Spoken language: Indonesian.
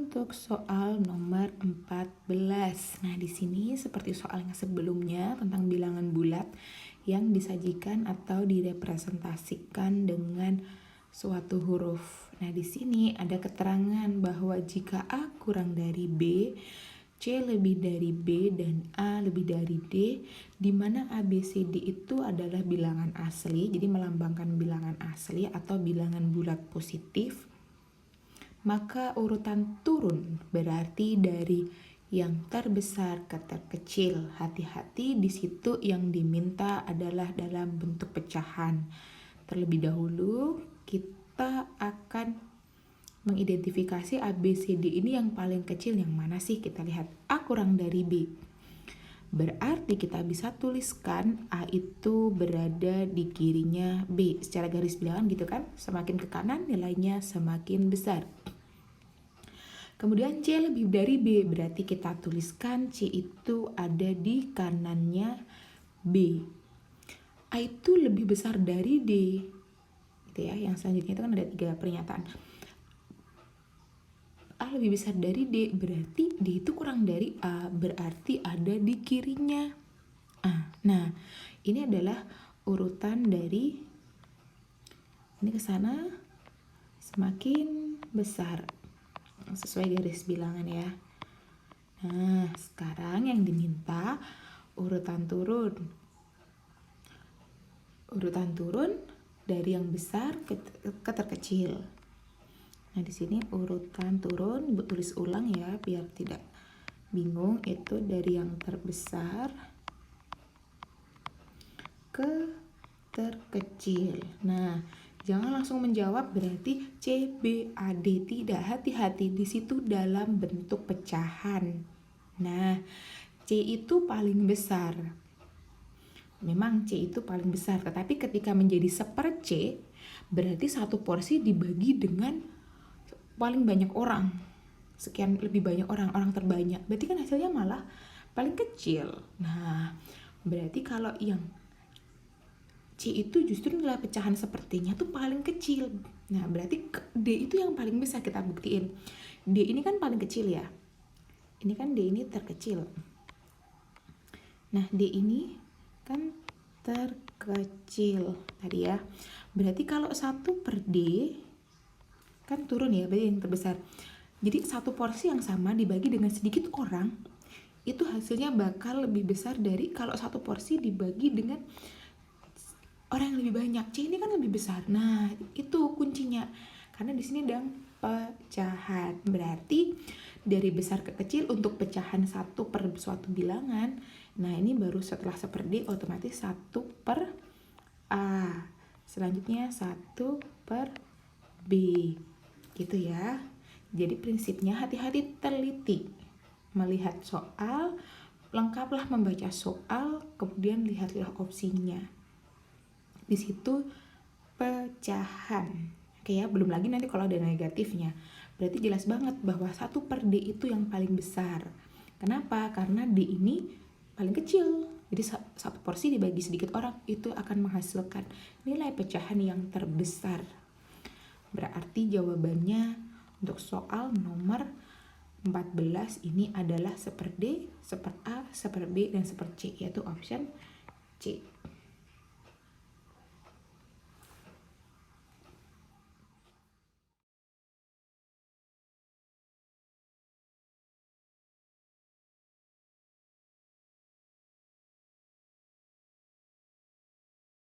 untuk soal nomor 14. Nah, di sini seperti soal yang sebelumnya tentang bilangan bulat yang disajikan atau direpresentasikan dengan suatu huruf. Nah, di sini ada keterangan bahwa jika A kurang dari B, C lebih dari B, dan A lebih dari D, di mana A, B, C, D itu adalah bilangan asli, jadi melambangkan bilangan asli atau bilangan bulat positif, maka urutan turun berarti dari yang terbesar ke terkecil. Hati-hati, di situ yang diminta adalah dalam bentuk pecahan. Terlebih dahulu kita akan mengidentifikasi A, B, C, D ini yang paling kecil yang mana sih? Kita lihat A kurang dari B. Berarti kita bisa tuliskan A itu berada di kirinya B. Secara garis bilangan gitu kan, semakin ke kanan nilainya semakin besar. Kemudian C lebih dari B, berarti kita tuliskan C itu ada di kanannya B. A itu lebih besar dari D. Gitu ya. Yang selanjutnya itu kan ada 3 pernyataan. A lebih besar dari D, berarti D itu kurang dari A, berarti ada di kirinya A. Nah, ini adalah urutan dari ini ke sana semakin besar sesuai garis bilangan ya. Nah, sekarang yang diminta urutan turun. Urutan turun dari yang besar ke terkecil. Nah, di sini urutan turun, Ibu tulis ulang ya biar tidak bingung, itu dari yang terbesar ke terkecil. Nah, jangan langsung menjawab berarti C, B, A, D. Tidak, hati-hati di situ dalam bentuk pecahan. Nah, C itu paling besar. Memang C itu paling besar, tetapi ketika menjadi seper C, berarti satu porsi dibagi dengan paling banyak orang. Sekian lebih banyak orang terbanyak. Berarti kan hasilnya malah paling kecil. Nah, berarti kalau yang C itu justru nilai pecahan sepertinya tuh paling kecil. Nah, berarti D itu yang paling besar, kita buktiin. D ini kan paling kecil ya. Ini kan D ini terkecil. Nah, D ini kan terkecil tadi ya. Berarti kalau 1/D kan turun ya, berarti yang terbesar. Jadi satu porsi yang sama dibagi dengan sedikit orang, itu hasilnya bakal lebih besar dari kalau satu porsi dibagi dengan orang yang lebih banyak. C ini kan lebih besar. Nah, itu kuncinya. Karena di sini ada pecahan. Berarti dari besar ke kecil untuk pecahan 1 per suatu bilangan. Nah, ini baru setelah 1/D otomatis 1 per A. Selanjutnya 1 per B. Gitu ya. Jadi prinsipnya hati-hati, teliti. Melihat soal, lengkaplah membaca soal, kemudian lihatlah opsinya. Di situ pecahan. Oke ya, belum lagi nanti kalau ada negatifnya. Berarti jelas banget bahwa 1/D itu yang paling besar. Kenapa? Karena D ini paling kecil. Jadi satu porsi dibagi sedikit orang itu akan menghasilkan nilai pecahan yang terbesar. Berarti jawabannya untuk soal nomor 14 ini adalah 1/D, 1/A, 1/B, dan 1/C, yaitu option C.